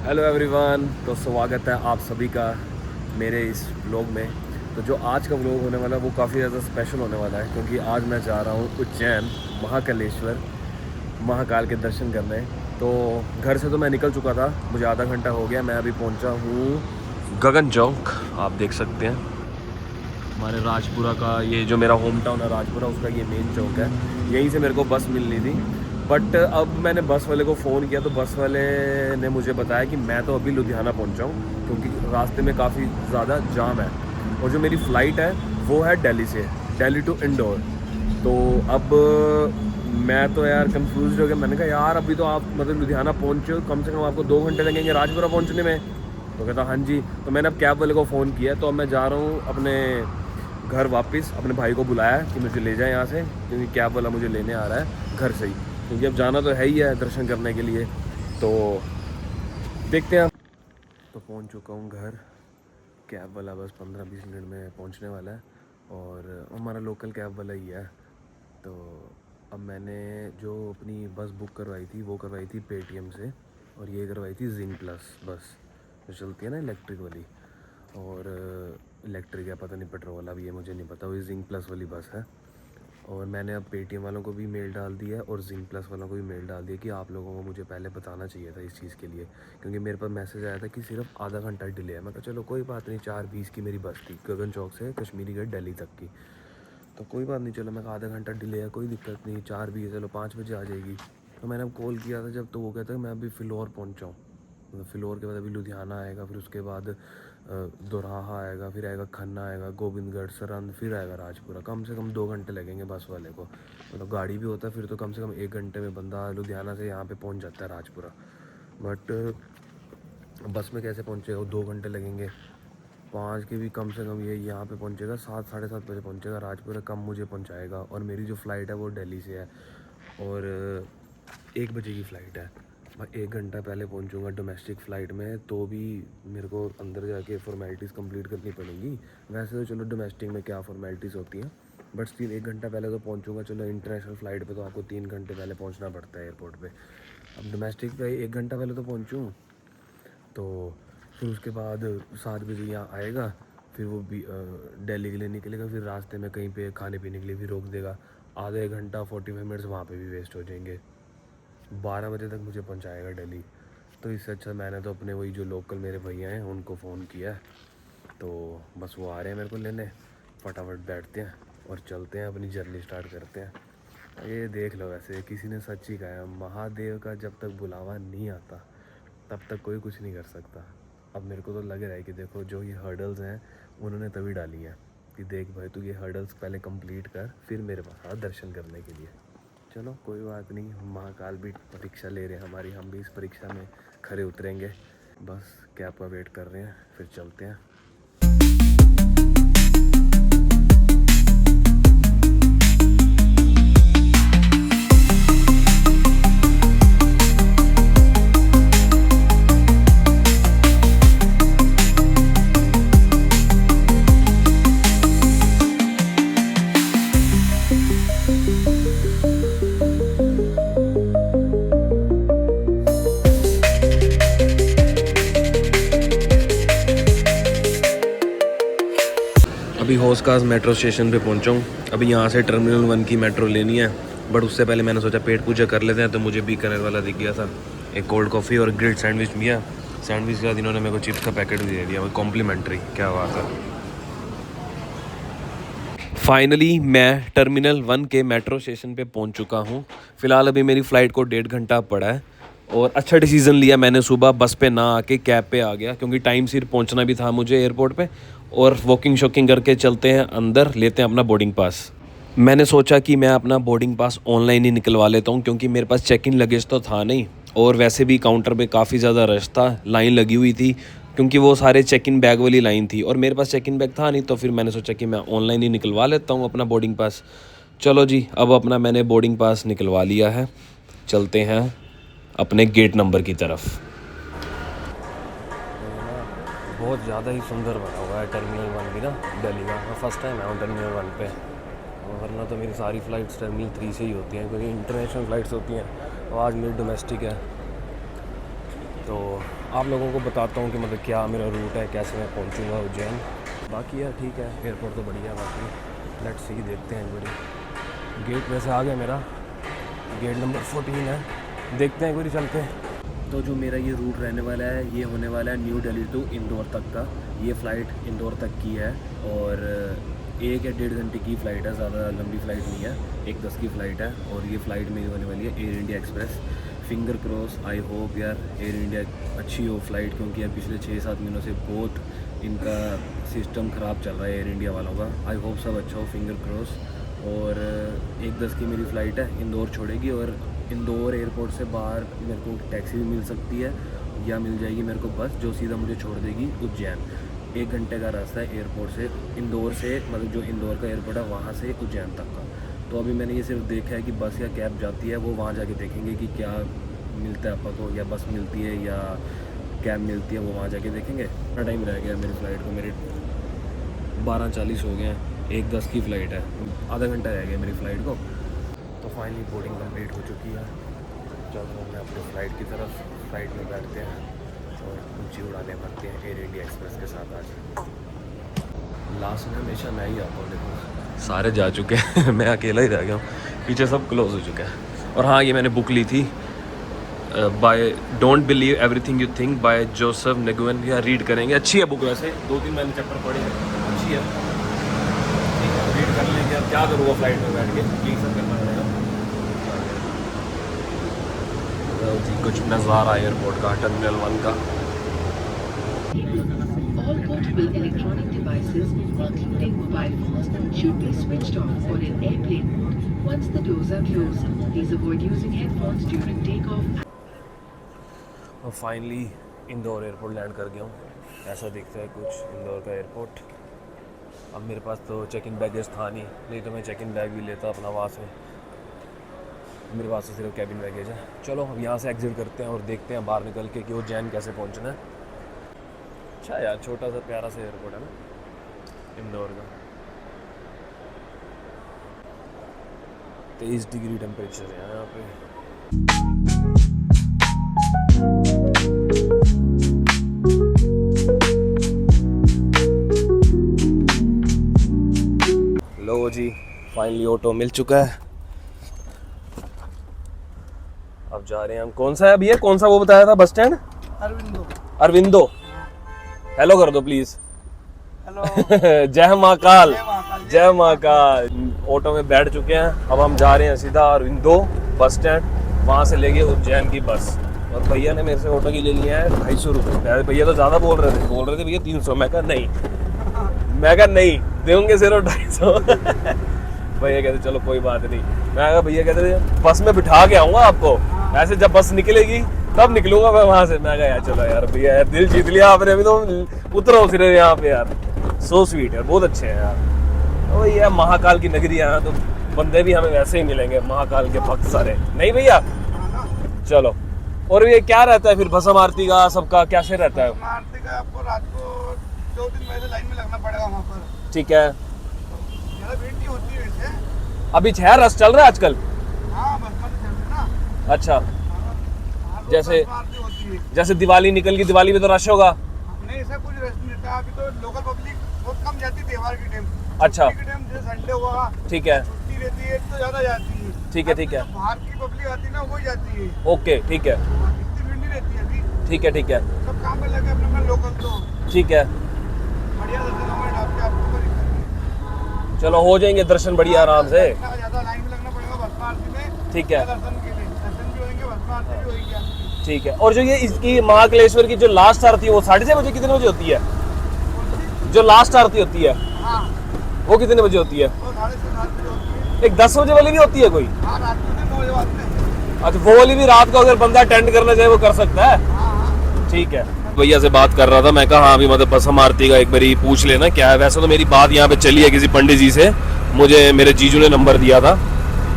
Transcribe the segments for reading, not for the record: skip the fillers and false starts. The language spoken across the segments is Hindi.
हेलो एवरीवन, तो स्वागत है आप सभी का मेरे इस व्लॉग में। तो जो आज का व्लॉग होने वाला है वो काफ़ी ज़्यादा स्पेशल होने वाला है, क्योंकि आज मैं जा रहा हूँ उज्जैन महाकालेश्वर महाकाल के दर्शन करने। तो घर से तो मैं निकल चुका था, मुझे आधा घंटा हो गया। मैं अभी पहुँचा हूँ गगन चौक, आप देख सकते हैं हमारे राजपुरा का, ये जो मेरा होम टाउन है राजपुरा, उसका ये मेन चौक है। यहीं से मेरे को बस मिलनी थी, बट अब मैंने बस वाले को फ़ोन किया तो बस वाले ने मुझे बताया कि मैं तो अभी लुधियाना पहुंचा हूँ, क्योंकि रास्ते में काफ़ी ज़्यादा जाम है और जो मेरी फ़्लाइट है वो है दिल्ली से, दिल्ली टू इंदौर। तो अब मैं तो यार कंफ्यूज हो गया। मैंने कहा यार अभी तो आप मतलब लुधियाना पहुँचे हो, कम से कम आपको 2 घंटे लगेंगे राजपुरा पहुँचने में। तो कहता हाँ जी। तो मैंने अब कैब वाले को फ़ोन किया, तो अब मैं जा रहा हूँ अपने घर वापस। अपने भाई को बुलाया कि मुझे ले जाए यहाँ से, क्योंकि कैब वाला मुझे लेने आ रहा है घर से ही, क्योंकि अब जाना तो है ही है दर्शन करने के लिए। तो देखते हैं। तो पहुँच चुका हूँ घर। कैब वाला बस 15-20 मिनट में पहुँचने वाला है और हमारा लोकल कैब वाला ही है। तो अब मैंने जो अपनी बस बुक करवाई थी वो करवाई थी पेटीएम से, और ये करवाई थी जिंक प्लस बस, जो चलती है ना इलेक्ट्रिक वाली। और इलेक्ट्रिक है पता नहीं, पेट्रोल, अब ये मुझे नहीं पता। वही जिंक प्लस वाली बस है। और मैंने अब पेटीएम वालों को भी मेल डाल दिया है और जिंक प्लस वालों को भी मेल डाल दिया कि आप लोगों को मुझे पहले बताना चाहिए था इस चीज़ के लिए, क्योंकि मेरे पास मैसेज आया था कि सिर्फ आधा घंटा डिले है। मैं कहा चलो कोई बात नहीं, 4:20 की मेरी बस थी गगन चौक से कश्मीरी गेट दिल्ली तक की, तो कोई बात नहीं, चलो मैं आधा घंटा डिले है, कोई दिक्कत नहीं, 4:20 चलो 5 बजे आ जाएगी। तो मैंने अब कॉल किया था जब, तो वो कहता है मैं अभी फिलौर पहुँचा हूँ। मतलब फिलौर के बाद अभी लुधियाना आएगा, फिर उसके बाद दोराहा आएगा, फिर आएगा खन्ना, आएगा गोविंदगढ़, सरंद, फिर आएगा राजपुरा। कम से कम 2 घंटे लगेंगे बस वाले को। मतलब गाड़ी भी होता है फिर तो कम से कम 1 घंटे में बंदा लुधियाना से यहाँ पे पहुँच जाता है राजपुरा। बट बस में कैसे पहुँचेगा, 2 घंटे लगेंगे। 5 के भी कम से कम ये यहाँ पे पहुँचेगा 7, साढ़े 7 बजे पहुँचेगा राजपुरा, कम मुझे पहुँचाएगा। और मेरी जो फ़्लाइट है वो दिल्ली से है और 1 बजे की फ़्लाइट है। मैं 1 घंटा पहले पहुँचूँगा डोमेस्टिक फ़्लाइट में, तो भी मेरे को अंदर जाके फ़ॉर्मेलिटीज़ कंप्लीट करनी पड़ेंगी। वैसे तो चलो डोमेस्टिक में क्या फ़ॉर्मेलिटीज़ होती हैं, बट स्टिल 1 घंटा पहले तो पहुँचूँगा। चलो इंटरनेशनल फ़्लाइट पे तो आपको 3 घंटे पहले पहुँचना पड़ता है एयरपोर्ट पे। अब डोमेस्टिक पे 1 घंटा पहले तो पहुँचूँ, तो फिर उसके बाद 7 बजे यहाँ आएगा, फिर वो भी दिल्ली के लिए निकलेगा। फिर रास्ते में कहीं पे खाने पीने के लिए भी रोक देगा। आधा 1 घंटा 45 मिनट्स वहाँ पे भी वेस्ट हो जाएंगे। 12 बजे तक मुझे पहुँचाएगा दिल्ली। तो इससे अच्छा मैंने तो अपने वही जो लोकल मेरे भैया हैं उनको फ़ोन किया है, तो बस वो आ रहे हैं मेरे को लेने। फटाफट बैठते हैं और चलते हैं, अपनी जर्नी स्टार्ट करते हैं। ये देख लो, वैसे किसी ने सच ही कहा है, महादेव का जब तक बुलावा नहीं आता तब तक कोई कुछ नहीं कर सकता। अब मेरे को तो लग रहा है कि देखो जो ये हर्डल्स हैं उन्होंने तभी डाली हैं कि देख भाई तू ये हर्डल्स पहले कंप्लीट कर, फिर मेरे पास आ दर्शन करने के लिए। चलो कोई बात नहीं, महाकाल भी परीक्षा ले रहे हैं हमारी, हम भी इस परीक्षा में खरे उतरेंगे। बस कैब का वेट कर रहे हैं, फिर चलते हैं। अभी होसकास मेट्रो स्टेशन पे पहुंचा हूँ। अभी यहाँ से टर्मिनल 1 की मेट्रो लेनी है, बट उससे पहले मैंने सोचा पेट पूजा कर लेते हैं। तो मुझे बीकानेर वाला दिख गया था, एक कोल्ड कॉफ़ी और ग्रिल्ड सैंडविच दिया। सैंडविच के बाद इन्होंने मेरे को चिप्स का पैकेट भी दे दिया, वो कॉम्प्लीमेंट्री। क्या बात है। फाइनली मैं टर्मिनल 1 के मेट्रो स्टेशन पे पहुंच चुका हूं। फ़िलहाल अभी मेरी फ़्लाइट को 1.5 घंटा पड़ा है और अच्छा डिसीज़न लिया मैंने, सुबह बस पे ना आके कैब पे आ गया, क्योंकि टाइम सिर पहुंचना भी था मुझे एयरपोर्ट पे। और वॉकिंग शॉकिंग करके चलते हैं अंदर, लेते हैं अपना बोर्डिंग पास। मैंने सोचा कि मैं अपना बोर्डिंग पास ऑनलाइन ही निकलवा लेता हूँ, क्योंकि मेरे पास चेक इन लगेज तो था नहीं, और वैसे भी काउंटर पे काफ़ी ज़्यादा रश था, लाइन लगी हुई थी, क्योंकि वो सारे चेक इन बैग वाली लाइन थी और मेरे पास चेक इन बैग था नहीं। तो फिर मैंने सोचा कि मैं ऑनलाइन ही निकलवा लेता हूँ अपना बोर्डिंग पास। चलो जी, अब अपना मैंने बोर्डिंग पास निकलवा लिया है, चलते हैं अपने गेट नंबर की तरफ। बहुत ज़्यादा ही सुंदर बना हुआ है टर्मिनल 1 भी ना दिल्ली का। मैं फर्स्ट टाइम आया हूँ टर्मिनल 1 पे, वरना तो मेरी सारी फ़्लाइट्स टर्मिनल 3 से ही होती हैं, क्योंकि इंटरनेशनल फ़्लाइट्स होती हैं। और आज मेरी डोमेस्टिक है, तो आप लोगों को बताता हूँ कि मतलब क्या मेरा रूट है, कैसे मैं पहुँचूँगा उज्जैन। बाकी यार ठीक है, एयरपोर्ट तो बढ़िया है। बाकी लेट्स सी, देखते हैं एक बारी। गेट वैसे आ गया मेरा, गेट नंबर 14 है, देखते हैं एक बारी चलते हैं। तो जो मेरा ये रूट रहने वाला है, ये होने वाला है न्यू दिल्ली टू इंदौर तक का। ये फ़्लाइट इंदौर तक की है और 1 या 1.5 घंटे की फ़्लाइट है, ज़्यादा लंबी फ़्लाइट नहीं है। 1:10 की फ़्लाइट है और ये फ़्लाइट मेरी होने वाली है air India express. Finger cross, I hope यार एयर इंडिया अच्छी हो फ़्लाइट, क्योंकि यार पिछले 6-7 महीनों से बहुत इनका सिस्टम ख़राब चल रहा है एयर इंडिया वालों का। आई होप सब अच्छा हो, फिंगर क्रॉस। और 1:10 की मेरी फ़्लाइट है, इंदौर छोड़ेगी और इंदौर एयरपोर्ट से बाहर मेरे को टैक्सी भी मिल सकती है या मिल जाएगी मेरे को बस, जो सीधा मुझे छोड़ देगी उज्जैन। 1 घंटे का रास्ता है एयरपोर्ट से, इंदौर से, मतलब जो इंदौर का एयरपोर्ट है वहाँ से उज्जैन तक का। तो अभी मैंने ये सिर्फ देखा है कि बस या कैब जाती है, वो वहाँ जाके देखेंगे कि क्या मिलता है अपन को, या बस मिलती है या कैब मिलती है, वो वहाँ जाके देखेंगे। इतना टाइम रह गया मेरी फ़्लाइट को, मेरे 12:40 हो गए हैं। 1:10 की फ़्लाइट है, आधा घंटा रह गया मेरी फ़्लाइट को। तो फाइनली बोर्डिंग कंप्लीट हो चुकी है। चल रहा हूँ मैं अपनी फ़्लाइट की तरफ। फ़्लाइट में बैठते हैं और ऊँची उड़ानें भरते हैं एयर इंडिया एक्सप्रेस के साथ। आज लास्ट में हमेशा मैं ही आता हूँ, देखो सारे जा चुके हैं मैं अकेला ही रह गया हूँ, पीछे सब क्लोज हो चुका है। और हाँ, ये मैंने बुक ली थी by don't believe everything you think by Joseph Nguyen. या रीड करेंगे, अच्छी है बुक वैसे, 2-3 मैंने चैप्टर पढ़े हैं, अच्छी है, ठीक है रीड कर लेंगे। अब क्या करूँगा फ्लाइट में बैठ के, यही सब करना पड़ेगा। जी कुछ नज़ारा एयरपोर्ट का, टर्मिनल 1 का। All portable electronic devices, including mobile phones, should be switched off or in airplane mode once the doors are closed. Please avoid using headphones during takeoff. और फाइनली इंदौर एयरपोर्ट लैंड कर गया हूँ। ऐसा दिखता है कुछ इंदौर का एयरपोर्ट। अब मेरे पास तो चेक इन बैगेज था नहीं तो मैं चेक इन बैग भी लेता अपना वहाँ से। मेरे पास तो सिर्फ कैबिन बैगेज है। चलो अब यहाँ से एग्जिट करते हैं और देखते हैं बाहर निकल के कि उज्जैन कैसे पहुँचना है। अच्छा यार, छोटा सा प्यारा सा एयरपोर्ट है ना इंदौर का। 23 डिग्री टेम्परेचर है यहाँ पे। लो जी, फाइनली ऑटो मिल चुका है। अब जा रहे हैं हम। कौन सा है भैया, कौन सा वो बताया था बस स्टैंड? अरविंदो। हेलो कर दो प्लीज। हेलो। जय महाकाल। जय महाकाल। ऑटो में बैठ चुके हैं, अब हम जा रहे हैं सीधा अरविंदो बस स्टैंड, वहाँ से लेके उज्जैन की बस। और भैया ने मेरे से ऑटो की ले लिया है 250 रुपये। भैया तो ज़्यादा बोल रहे थे भैया 300। मैं कहा नहीं देंगे सिर्फ 250। भैया कहते चलो कोई बात नहीं। मैं कहा भैया कहते बस में बिठा के आऊँगा आपको, ऐसे जब बस निकलेगी तब निकलूंगा मैं वहाँ से। मैं कहा यार चलो यार भैया यार दिल जीत लिया आपने, अभी तो उतरो फिर यहाँ पे यार। सो स्वीट है, बहुत अच्छे हैं यार। तो ये महाकाल की नगरी है, तो बंदे भी हमें वैसे ही मिलेंगे, महाकाल के भक्त सारे। नहीं भैया चलो। और ये क्या रहता है फिर भस्म आरती का सबका कैसे रहता है? आरती का आपको रात को 2-3 बजे लाइन में लगना पड़ेगा वहाँ पर। ठीक है, ज़्यादा भीड़ नहीं होती है वैसे। अभी है रस चल रहा है आजकल? हाँ बस में चल रही ना। अच्छा, जैसे आरती होती है। जैसे दिवाली निकल गई, दिवाली में तो रश होगा? नहीं ऐसा कुछ रश नहीं रहता। अभी तो लोकल पब्लिक बहुत कम जाती है त्योहार के टाइम। अच्छा, के टाइम जैसे संडे हुआ, ठीक है छुट्टी रहती है तो ज़्यादा जाती है। ठीक है ठीक है, तो बाहर की पब्लिक आती है ना, वही जाती है। ओके ठीक है इतनी भीड़ नहीं रहती है अभी। ठीक है ठीक है सब काम में लगे अपने लोकल, तो ठीक है। बढ़िया दर्शन हमारे आपके आपको कोई दिक्कत नहीं। चलो हो जाएंगे दर्शन बढ़िया आराम से। ज़्यादा लाइन में लगना पड़ेगा भस्म आरती में। ठीक है दर्शन के लिए दर्शन भी होंगे, भस्म आरती भी होगी आपकी। ठीक है। और जो ये इसकी महाकालेश्वर की जो लास्ट आरती है वो 6:30 बजे कितने बजे होती है? जो लास्ट आरती होती है हाँ वो कितने बजे होती है? वो 7:30 बजे होती है। एक 10 बजे वाली भी होती है कोई? हाँ रात को 9 बजे बाद में। अच्छा, वो वाली भी रात को अगर बंदा अटेंड करना चाहे वो कर सकता है? हाँ ठीक है। भैया से बात कर रहा था, मैं कहा हाँ अभी मतलब भस्म आरती का एक बारी पूछ लेना क्या है। वैसे तो मेरी बात यहाँ पे चली है किसी पंडित जी से, मुझे मेरे जीजू ने नंबर दिया था,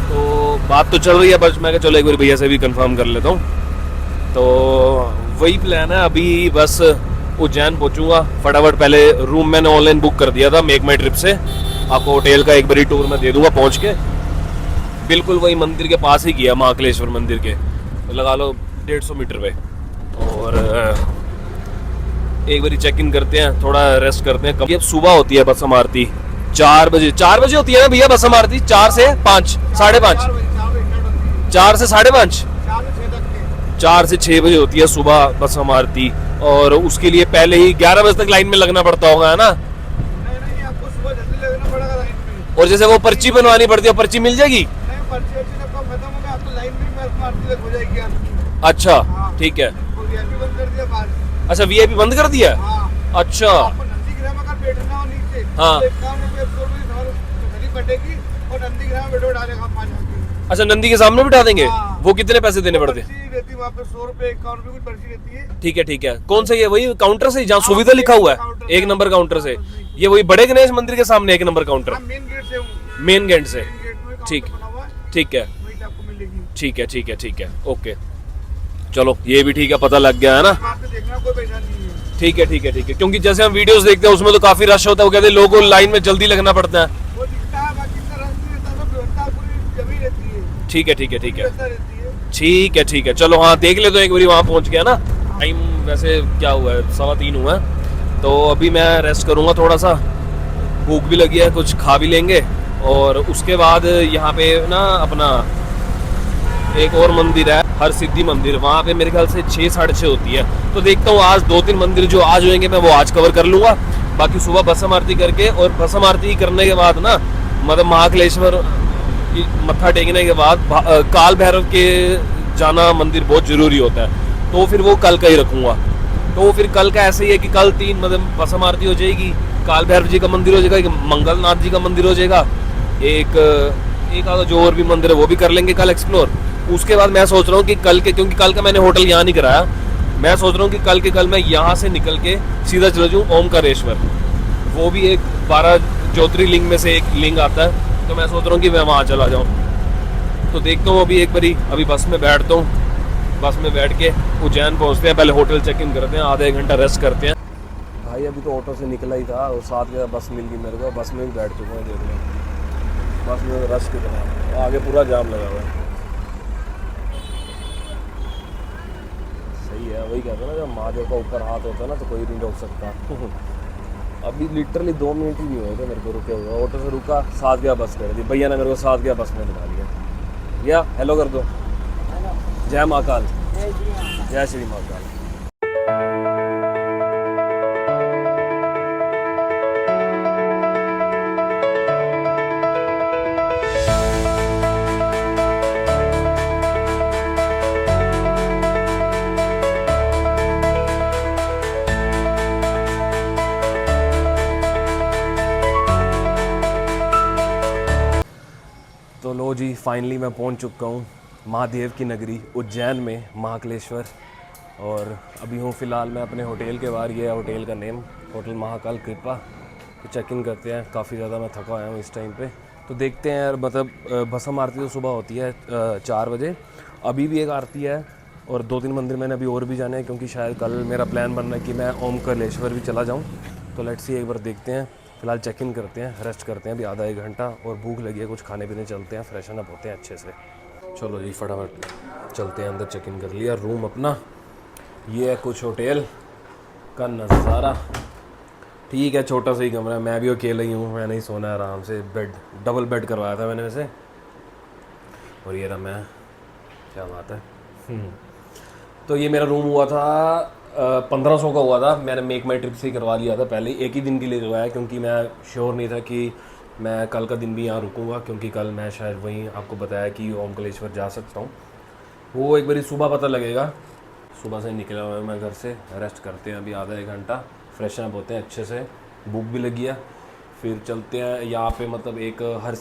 तो बात तो चल रही है। बस मैं कहा चलो एक बार भैया से भी कंफर्म कर लेता हूँ। तो वही प्लान है। अभी बस उज्जैन पहुँचूंगा फटाफट। पहले रूम मैंने ऑनलाइन बुक कर दिया था मेक माई ट्रिप से। आपको होटल का एक बारी टूर मैं दे दूंगा पहुँच के। बिल्कुल वही मंदिर के पास ही किया, महाकालेश्वर मंदिर के लगा लो 150 मीटर पे। और एक बार चेक इन करते हैं, थोड़ा रेस्ट करते हैं। कभी अब सुबह होती है बस आरती 4 बजे, 4 बजे होती है ना भैया बस आरती? 4 से 5, 5:30, 4 से 5:30, 4 से 6 बजे होती है सुबह बस आरती। और उसके लिए पहले ही 11 बजे तक लाइन में लगना पड़ता होगा, है ना? नहीं, आपको सुबह जल्दी लगना पड़ेगा लाइन में। और जैसे वो पर्ची बनवानी पड़ती है, पर्ची मिल जाएगी? नहीं, पर्ची वर्ची सब काम खत्म हो गया, आपको लाइन में बस आरती तक हो जाएगी आपकी। अच्छा, हाँ। ठीक है। वो VIP बंद कर दिया बाहर। अच्छा, वीआईपी बंद कर दिया? हाँ। अच्छा, आपको नंदीग्राम अगर बैठना हो नीचे, हाँ। तो एक काम है, आपको गली कटेगी और नंदीग्राम बैठो डालेगा 5 आदमी। अच्छा, नंदी के सामने बिठा देंगे? हाँ। वो कितने पैसे देने पड़ते हैं? पर्ची रहती है वहाँ पे 100 रुपए 51 रुपए कुछ पर्ची रहती है। ठीक है, ठीक है। कौन सा ये वही काउंटर से जहाँ हाँ, सुविधा लिखा हुआ है? काउंटर 1 नंबर काउंटर से? ये वही बड़े गणेश मंदिर के सामने 1 नंबर काउंटर? हाँ, मेन गेट से हूँ। मेन गेट से? मेन गेट में ठीक, काउंटर बना हुआ है, ठीक है, वहीं से आपको मिलेगी। ठीक है, ठीक है, ठीक है, ओके। चलो, ये भी ठीक है, पता लग गया है ना? वहाँ पे देखना कोई पैसा नहीं है। ठीक है, ठीक है, ठीक है। क्योंकि जैसे हम वीडियोस देखते हैं उसमें तो काफी रश होता है, वो कहते हैं लोगों को लाइन में जल्दी लगना पड़ता है। वो दिखता है, बाकी इतना रश नहीं रहता, सब व्यवस्था पूरी जमी रहती है। ठीक है, ठीक है, ठीक है, व्यवस्था रहती है। ठीक है, ठीक है। चलो, हाँ, देख ले तो एक बारी वहाँ पहुँच गया ना। टाइम वैसे क्या हुआ है, 3:15 हुआ है। तो अभी मैं रेस्ट करूँगा थोड़ा सा, भूख भी लगी है, कुछ खा भी लेंगे। और उसके बाद यहाँ पे ना अपना एक और मंदिर है, हर सिद्धि मंदिर, वहाँ पे मेरे ख्याल से 6, 6:30 होती है। तो देखता हूँ आज 2-3 मंदिर जो आज होंगे मैं वो आज कवर कर लूँगा। बाकी सुबह भस्म आरती करके, और भस्म आरती करने के बाद ना मतलब महाकालेश्वर की मत्था टेकने के बाद काल भैरव के जाना मंदिर बहुत ज़रूरी होता है। तो फिर वो कल का ही रखूँगा। तो फिर कल का ऐसे ही है कि कल 3 मतलब भस्म आरती हो जाएगी, काल भैरव जी का मंदिर हो जाएगा, एक मंगलनाथ जी का मंदिर हो जाएगा, एक आधा जो और भी मंदिर है वो भी कर लेंगे कल एक्सप्लोर। उसके बाद मैं सोच रहा हूँ कि कल के, क्योंकि कल का मैंने होटल यहाँ नहीं कराया, मैं सोच रहा हूँ कि कल मैं यहाँ से निकल के सीधा चला जाऊँ ओमकारेश्वर। वो भी एक 12 ज्योतिर्लिंग में से एक लिंग आता है, तो मैं सोच रहा हूँ कि मैं वहाँ चला जाऊँ। तो देखता हूँ अभी एक बारी, अभी बस में बैठता हूँ, बस में बैठ के उज्जैन पहुँचते हैं, पहले होटल चेक इन करते हैं, आधा 1 घंटा रेस्ट करते हैं। भाई अभी तो ऑटो से निकला ही था और साथ में बस मिल गई मेरे को, बस में भी बैठ चुका हूँ। देख लो बस में रश कितना, आगे पूरा जाम लगा हुआ है। सही है, वही कहते हैं ना, जब महादेव का ऊपर हाथ होता है ना तो कोई नहीं रोक सकता। अभी लिटरली 2 मिनट ही नहीं हुए थे मेरे को रुके हुए, ऑटो से रुका, साथ गया बस कर दी, भैया ने मेरे को साथ गया बस में बिठा लिया। भैया हेलो कर दो, जय महाकाल, जय श्री महाकाल। तो लो जी, फाइनली मैं पहुंच चुका हूं महादेव की नगरी उज्जैन में, महाकालेश्वर। और अभी हूं फ़िलहाल मैं अपने होटल के बाहर, ये है होटल का नेम, होटल महाकाल कृपा। तो चेक इन करते हैं, काफ़ी ज़्यादा मैं थका आया हूँ इस टाइम पे। तो देखते हैं यार, मतलब भस्म आरती तो सुबह होती है 4 बजे, अभी भी एक आरती है, और 2-3 मंदिर मैंने अभी और भी जाने हैं, क्योंकि शायद कल मेरा प्लान बन रहा है कि मैं ओमकारेश्वर भी चला जाऊँ। तो लेट्स सी, एक बार देखते हैं। फिलहाल चेक इन करते हैं, रेस्ट करते हैं अभी आधा 1 घंटा, और भूख लगी है, कुछ खाने पीने चलते हैं, फ्रेशन अप होते हैं अच्छे से। चलो जी फटाफट चलते हैं अंदर। चेक इन कर लिया रूम अपना, ये है कुछ होटल का नज़ारा। ठीक है, छोटा सा ही कमरा है, मैं भी अकेला ही हूँ, मैंने ही सोना है आराम से। बेड डबल बेड करवाया था मैंने वैसे, और ये रहा मैं, क्या बात है। तो ये मेरा रूम हुआ था 1500 का हुआ था, मैंने मेक माई ट्रिप से ही करवा लिया था पहले, एक ही दिन के लिए करवाया, क्योंकि मैं श्योर नहीं था कि मैं कल का दिन भी यहाँ रुकूँगा, क्योंकि कल मैं शायद वहीं आपको बताया कि ओमकारेश्वर जा सकता हूँ। वो एक बारी सुबह पता लगेगा। सुबह से निकला हुआ मैं घर से, रेस्ट करते हैं अभी आधा 1 घंटा, फ्रेशन अप होते हैं अच्छे से, भूख भी लगी है। फिर चलते हैं यहाँ पे, मतलब एक हर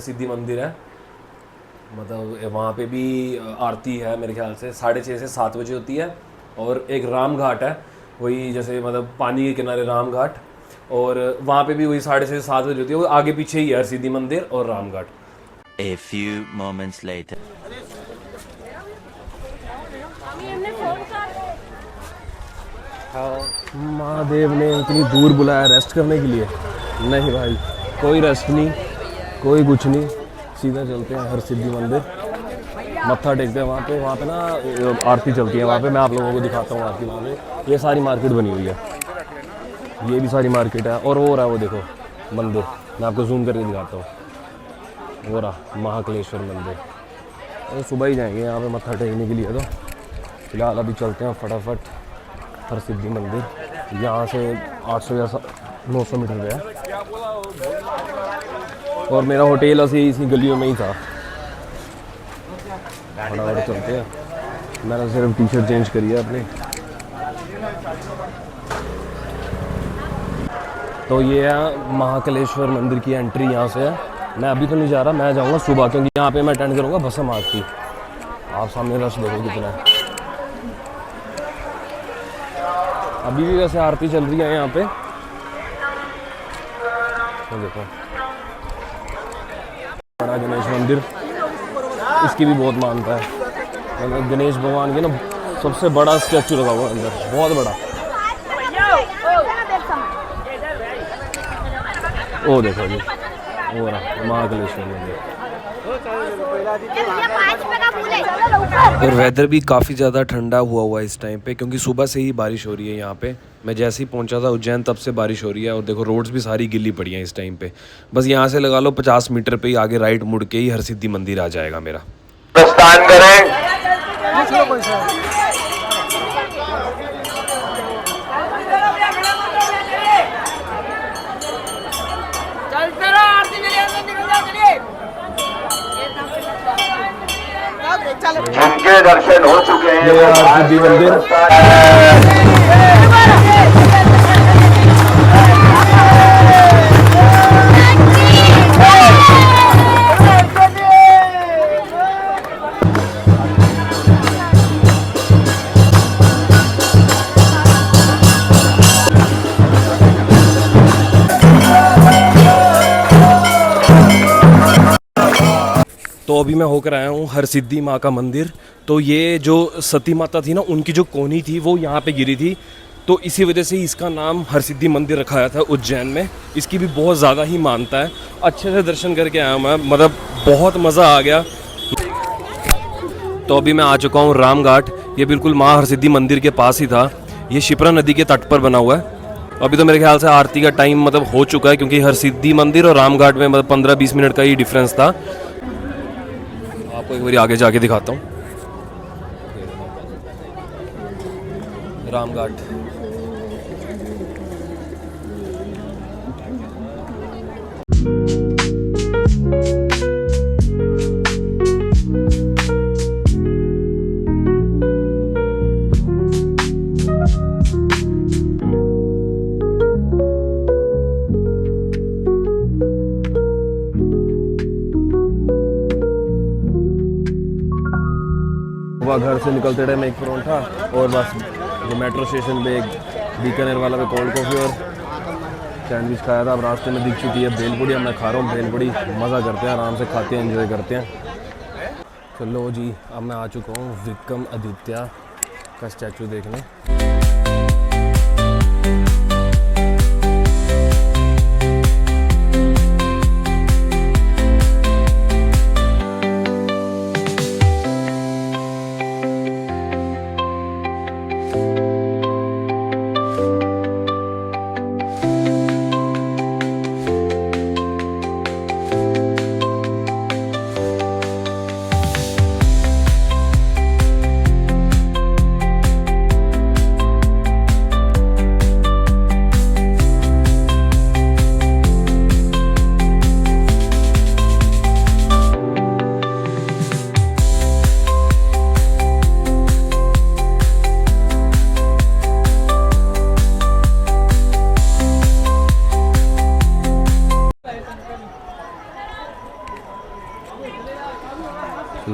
सिद्धि मंदिर है, मतलब वहाँ पे भी आरती है मेरे ख्याल से 6:30 से 7 बजे होती है। और एक राम घाट है, वही जैसे मतलब पानी के किनारे राम घाट, और वहाँ पे भी वही 6:30 से 7 बजे होती है, वो आगे पीछे ही है हर सिद्धि मंदिर और Ram Ghat. A few moments later. Mahadev ने इतनी दूर बुलाया रेस्ट करने के लिए? नहीं भाई, कोई रेस्ट नहीं, कोई कुछ नहीं, सीधा चलते हैं हर सिद्धि मंदिर, मत्था टेकते हैं वहाँ पे ना आरती चलती है वहाँ पे, मैं आप लोगों को दिखाता हूँ आरती वहाँ पे। ये सारी मार्केट बनी हुई है, ये भी सारी मार्केट है। और वो रहा वो देखो मंदिर, मैं आपको जूम करके दिखाता हूँ, वो रहा महाकालेश्वर मंदिर। तो सुबह ही जाएंगे यहाँ पे मत्था टेकने के लिए। तो फिलहाल अभी चलते हैं फटाफट हरसिद्धि मंदिर, यहाँ से 800 या 900 मीटर पे है और मेरा होटल ऐसे इसी गलियों में ही था। फटाफट चलते हैं, मैंने सिर्फ टी शर्ट चेंज करी है अपनी। तो ये है महाकालेश्वर मंदिर की एंट्री, यहाँ से है। मैं अभी तो नहीं जा रहा, मैं जाऊँगा सुबह, क्योंकि यहाँ पे मैं अटेंड करूँगा भस्म आरती। आप सामने रश देखो कितना है। अभी भी वैसे आरती चल रही है यहाँ पे, तो देखो बड़ा गणेश मंदिर, इसकी भी बहुत मानता है। मतलब गणेश भगवान के ना सबसे बड़ा स्टैचू लगा हुआ है अंदर, बहुत बड़ा। वो देखो जी, वो रहा महाकालेश्वर मंदिर। और वेदर भी काफ़ी ज़्यादा ठंडा हुआ है इस टाइम पे, क्योंकि सुबह से ही बारिश हो रही है यहाँ पे। मैं जैसे ही पहुँचा था उज्जैन तब से बारिश हो रही है। और देखो रोड्स भी सारी गिल्ली पड़ी हैं इस टाइम पे। बस यहाँ से लगा लो 50 मीटर पे ही आगे राइट मुड़ के ही हरसिद्धि मंदिर आ जाएगा मेरा। प्रस्थान करें। जिनके दर्शन हो चुके हैं वो हरसिद्धि मंदिर। तो अभी मैं होकर आया हूँ हरसिद्धि माँ का मंदिर। तो ये जो सती माता थी ना, उनकी जो कोहनी थी वो यहाँ पे गिरी थी, तो इसी वजह से इसका नाम हरसिद्धि मंदिर रखा गया था उज्जैन में। इसकी भी बहुत ज़्यादा ही मानता है। अच्छे से दर्शन करके आया मैं, मतलब बहुत मज़ा आ गया। तो अभी मैं आ चुका हूँ रामघाट, ये बिल्कुल माँ हरसिद्धि मंदिर के पास ही था। ये शिप्रा नदी के तट पर बना हुआ है। अभी तो मेरे ख्याल से आरती का टाइम मतलब हो चुका है, क्योंकि हरसिद्धि मंदिर और रामघाट में मतलब 15-20 मिनट का ही डिफरेंस था। आपको एक बार आगे जाके दिखाता हूँ रामघाट। घर से निकलते टाइम एक परोंठा और बस जो मेट्रो स्टेशन पे एक बीकानेर वाला पे कोल्ड कॉफ़ी और सैंडविच खाया था। अब रास्ते में दिख चुकी है भेलपुड़ी, अब मैं खा रहा हूँ भेलपुड़ी। मज़ा करते हैं, आराम से खाते हैं, एंजॉय करते हैं। चलो जी, अब मैं आ चुका हूँ विक्रम आदित्य का स्टैचू देखने।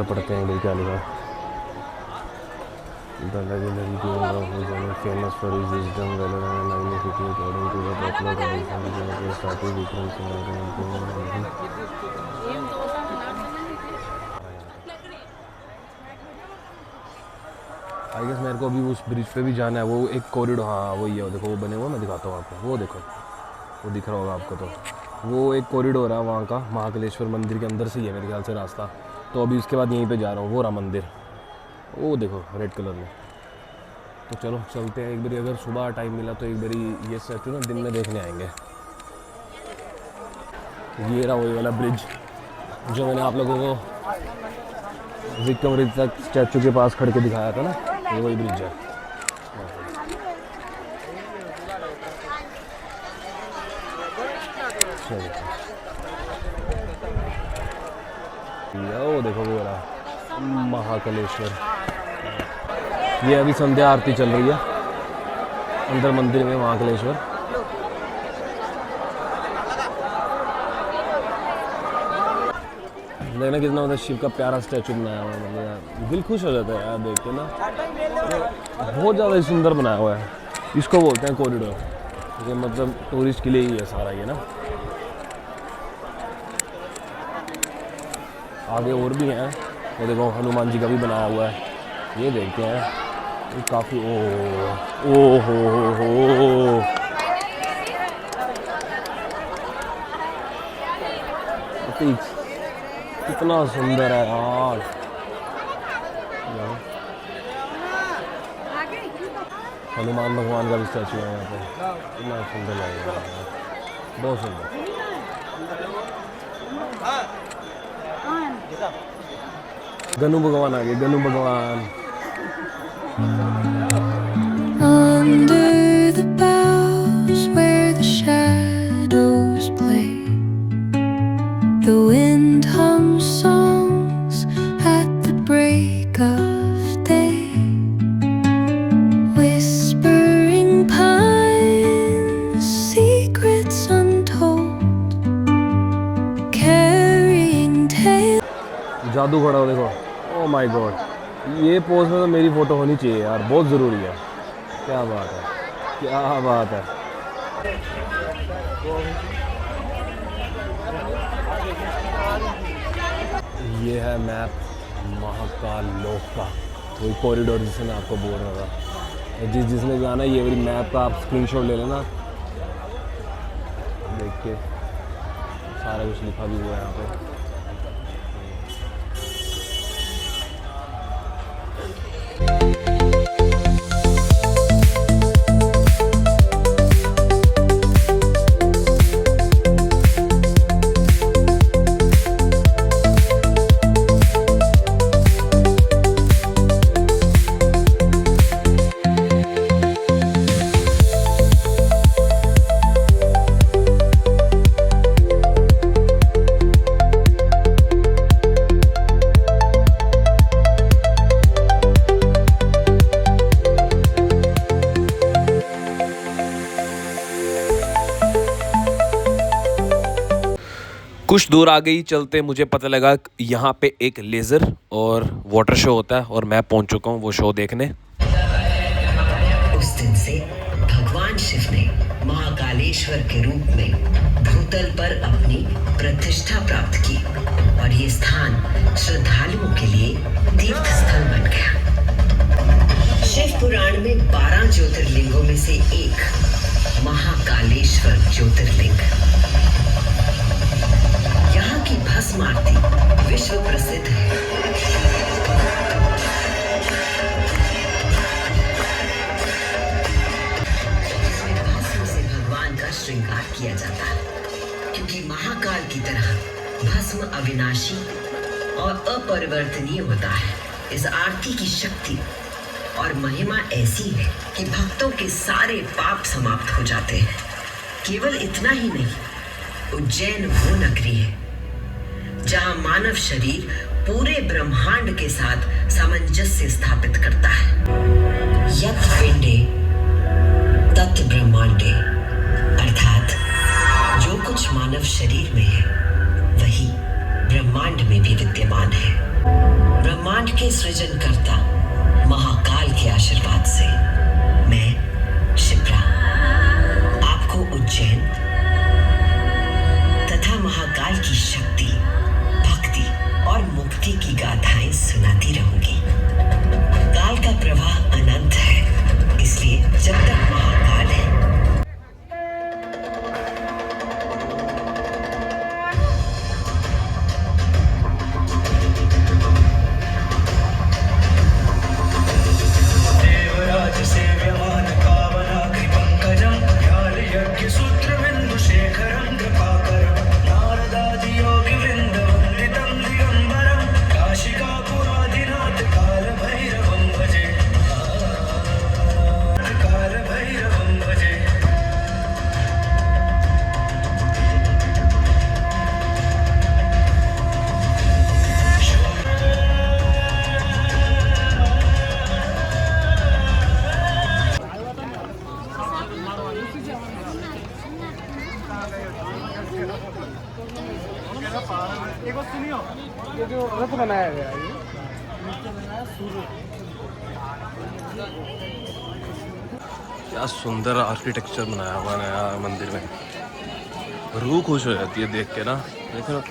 पढ़ते हैं भाई क्या लिखा। The legendary king of Ujjain, famous for his wisdom, valor and magnanimity, according to the popular tradition, he started Vikram I guess मेरे को अभी उस ब्रिज पे भी जाना है। वो एक कॉरिडोर, हाँ वही है, देखो वो बने हुआ, मैं दिखाता हूँ आपको। वो देखो, वो दिख रहा होगा आपको। तो वो एक कॉरिडोर है वहाँ का, महाकालेश्वर मंदिर के अंदर से ही है मेरे ख्याल से रास्ता। तो अभी उसके बाद यहीं पे जा रहा हूँ, वो रहा मंदिर, वो देखो रेड कलर में। तो चलो चलते हैं एक बारी, अगर सुबह टाइम मिला तो एक बारी ये स्टैचू ना दिन में देखने आएंगे। ये रहा वही वाला ब्रिज जो मैंने आप लोगों को विक्रम तक स्टैचू के पास खड़ के दिखाया था ना, ये वही ब्रिज है। वो देखो वो रहा महाकालेश्वर। ये अभी संध्या आरती चल रही है अंदर मंदिर में महाकालेश्वर। देखना कितना मतलब शिव का प्यारा स्टैचू बनाया हुआ है, मतलब दिल खुश हो जाता है यार देख के ना। बहुत ज़्यादा सुंदर बनाया हुआ है। इसको बोलते हैं कॉरिडोर, ये मतलब टूरिस्ट के लिए ही है सारा ये ना। आगे और भी हैं, ये देखो हनुमान जी का भी बनाया हुआ है, ये देखते हैं। ये काफ़ी ओ हो कितना सुंदर है यार। हनुमान भगवान का भी स्टैचू है यहाँ पे, इतना सुंदर लगेगा यार, बहुत सुंदर। गनु भगवान आ गए, गनु भगवान। Under the boughs where the shadows play, the wind hums songs at the break of day, whispering pines, secrets untold, carrying tales. जादू खड़ा हो देखो, ओ माय गॉड। ये पोज में तो मेरी फ़ोटो होनी चाहिए यार, बहुत ज़रूरी है। क्या बात है, क्या बात है। ये है मैप महाकाल लोक का, वही कॉरिडोर जिसे मैं आपको बोल रहा था। जिसने जाना है ये वाली मैप का आप स्क्रीनशॉट ले लेना, देख के सारा कुछ लिखा भी हुआ है यहाँ पे। कुछ दूर आ गई चलते मुझे पता लगा यहाँ पे एक लेज़र और वाटर शो होता है, और मैं पहुँच चुका हूँ वो शो देखने। उस दिन से भगवान शिव ने महाकालेश्वर के रूप में भूतल पर अपनी प्रतिष्ठा प्राप्त की और ये स्थान श्रद्धालुओं के लिए तीर्थ स्थल बन गया। शिव पुराण में 12 ज्योतिर्लिंगों में से एक महाकालेश्वर ज्योतिर्लिंग। यहाँ की भस्म आरती विश्व प्रसिद्ध है। इसमें भस्म से भगवान का श्रृंगार किया जाता है, क्योंकि महाकाल की तरह भस्म अविनाशी और अपरिवर्तनीय होता है। इस आरती की शक्ति और महिमा ऐसी है कि भक्तों के सारे पाप समाप्त हो जाते हैं। केवल इतना ही नहीं, उज्जैन वो नगरी है जहां मानव शरीर पूरे ब्रह्मांड के साथ सामंजस्य स्थापित करता है। यत् पिंडे तत् ब्रह्मांडे, अर्थात जो कुछ मानव शरीर में है वही ब्रह्मांड में भी विद्यमान है। ब्रह्मांड के सृजनकर्ता महाकाल के आशीर्वाद से मैं शिप्रा आपको उज्जैन तथा महाकाल की शक्ति, भक्ति और मुक्ति की गाथाएं सुनाती रहूंगी। काल का प्रवाह अनंत है, इसलिए ये जो रथ बनाया गया है क्या सुंदर आर्किटेक्चर बनाया हुआ है यार मंदिर में, रूह खुश हो जाती है देख के ना। देखो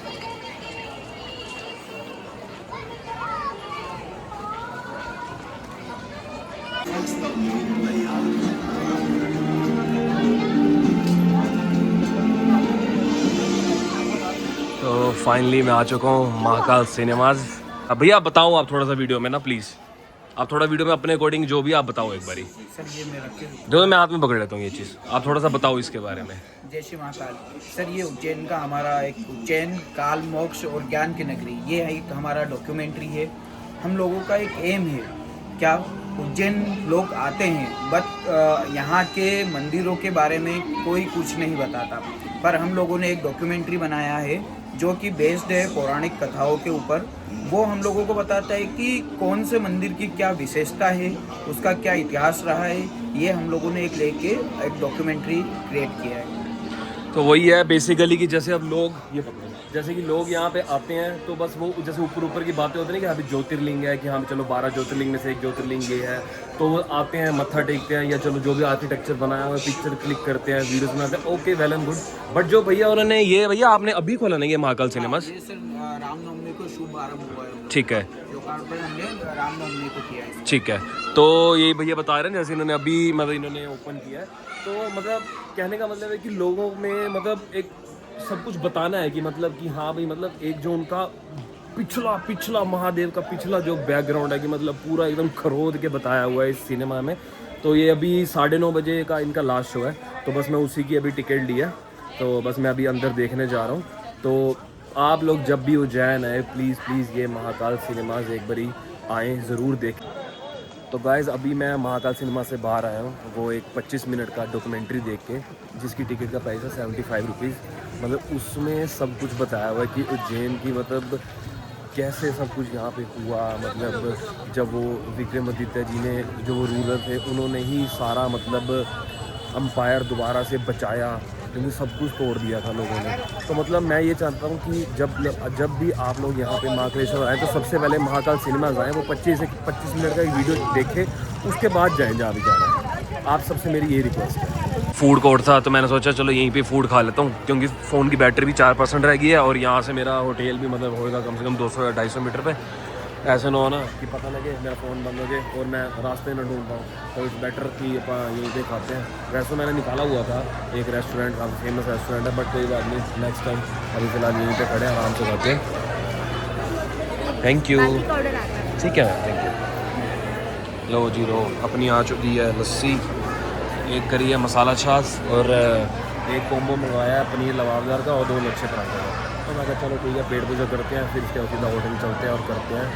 तो फाइनली मैं आ चुका हूँ महाकाल सिनेमाज। अब भैया आप बताओ, आप थोड़ा सा वीडियो में ना प्लीज़, आप थोड़ा वीडियो में अपने अकॉर्डिंग जो भी आप बताओ एक बारी। सर ये मैं रख के जो मैं हाथ में पकड़ लेता हूँ ये चीज़, आप थोड़ा सा बताओ इसके बारे में। जय श्री महाकाल। सर ये उज्जैन का हमारा एक उज्जैन काल मोक्ष और ज्ञान की नगरी, ये एक हमारा डॉक्यूमेंट्री है। हम लोगों का एक एम है, क्या उज्जैन लोग आते हैं बट यहाँ के मंदिरों के बारे में कोई कुछ नहीं बताता, पर हम लोगों ने एक डॉक्यूमेंट्री बनाया है जो कि बेस्ड है पौराणिक कथाओं के ऊपर। वो हम लोगों को बताता है कि कौन से मंदिर की क्या विशेषता है, उसका क्या इतिहास रहा है। ये हम लोगों ने एक लेके एक डॉक्यूमेंट्री क्रिएट किया है। तो वही है बेसिकली कि जैसे अब लोग ये पकड़ो, जैसे कि लोग यहाँ पे आते हैं तो बस वो जैसे ऊपर ऊपर की बातें होती हैं कि अभी ज्योतिर्लिंग है कि हाँ चलो 12 ज्योतिर्लिंग में से एक ज्योतिर्लिंग ये है, तो वो आते हैं मत्था टेकते हैं या चलो जो भी आर्किटेक्चर बनाया हुआ है पिक्चर क्लिक करते हैं, वीडियोस बनाते हैं, okay well and good. But जो भैया उन्होंने ये भैया आपने अभी खोला नहीं ये महाकाल सिनेमास? ये सर रामनवमी को शुभ आरंभ हुआ है। ठीक है, लोकार्पण हमने रामनवमी को किया है। ठीक है। तो ये भैया बता रहे हैं जैसे इन्होंने अभी मतलब इन्होंने ओपन किया है, तो मतलब कहने का मतलब है कि लोगों में मतलब एक सब कुछ बताना है कि मतलब कि हाँ भाई मतलब एक जो उनका पिछला महादेव का पिछला जो बैकग्राउंड है कि मतलब पूरा एकदम खरोद के बताया हुआ है इस सिनेमा में। तो ये अभी 9:30 बजे का इनका लास्ट शो है, तो बस मैं उसी की अभी टिकट ली है, तो बस मैं अभी अंदर देखने जा रहा हूँ। तो आप लोग जब भी उज्जैन आए प्लीज़ ये महाकाल सिनेमाज एक बारी आएँ, ज़रूर देखें। तो गाइज़ अभी मैं महाकाल सिनेमा से बाहर आया हूँ, वो एक 25 मिनट का डॉक्यूमेंट्री देख के, जिसकी टिकट का प्राइस है 75 रुपीज़। मतलब उसमें सब कुछ बताया हुआ है कि उज्जैन की मतलब कैसे सब कुछ यहाँ पे हुआ, मतलब जब वो विक्रमादित्य जी ने जो वो रूलर थे उन्होंने ही सारा मतलब अम्पायर दोबारा से बचाया, क्योंकि सब कुछ तोड़ दिया था लोगों ने। तो मतलब मैं ये चाहता हूँ कि जब भी आप लोग यहाँ पे महाकालेश्वर आए तो सबसे पहले महाकाल सिनेमाज आएँ, वो 25 मिनट का एक वीडियो देखें, उसके बाद जाएँ जहाँ भी जाना है। आप सबसे मेरी ये रिक्वेस्ट है। फूड कोर्ट था तो मैंने सोचा चलो यहीं पे फूड खा लेता हूँ, क्योंकि फ़ोन की बैटरी भी 4% रह गई है और यहाँ से मेरा होटल भी मतलब होएगा कम से कम 200 या 250 मीटर पे। ऐसे ना हो ना कि पता लगे मेरा फ़ोन बंद हो जाए और मैं रास्ते में ढूंढ पाऊँ, तो इट्स बेटर कि अपन यहीं पे खाते हैं। वैसे मैंने निकाला हुआ था एक रेस्टोरेंट, काफ़ी फेमस रेस्टोरेंट है, बट कोई बात नहीं, नेक्स्ट टाइम। अभी फ़िलहाल यहीं पे खड़े आराम से खाते हैं। Thank you. ठीक है, थैंक यू। लो जी लो, अपनी आ चुकी है लस्सी, एक करी है मसाला छाछ और एक कोम्बो मंगवाया है पनीर लवाबदार का और 2 लच्छे पराठे का। तो मैं कहा चलो ठीक है, पेट पूजा करते हैं, फिर इसके बाद सीधा होटल चलते हैं और करते हैं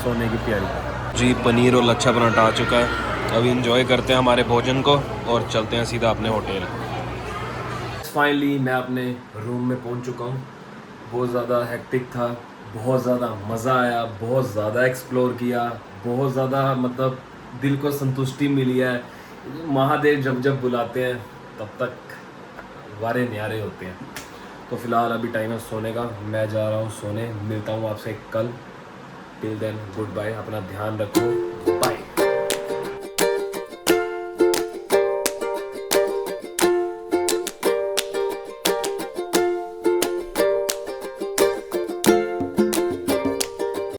सोने की तैयारी। जी पनीर और लच्छा पराठा आ चुका है, अभी इंजॉय करते हैं हमारे भोजन को और चलते हैं सीधा अपने होटल। फाइनली मैं अपने रूम में पहुंच चुका हूं। बहुत ज़्यादा हेक्टिक था, बहुत ज़्यादा मज़ा आया, बहुत ज़्यादा एक्सप्लोर किया, बहुत ज़्यादा मतलब दिल को संतुष्टि मिली है। महादेव जब बुलाते हैं तब तक वारे न्यारे होते हैं। तो फिलहाल अभी टाइम है सोने का, मैं जा रहा हूँ सोने। मिलता हूँ आपसे कल। टिल देन गुड बाय, अपना ध्यान रखो।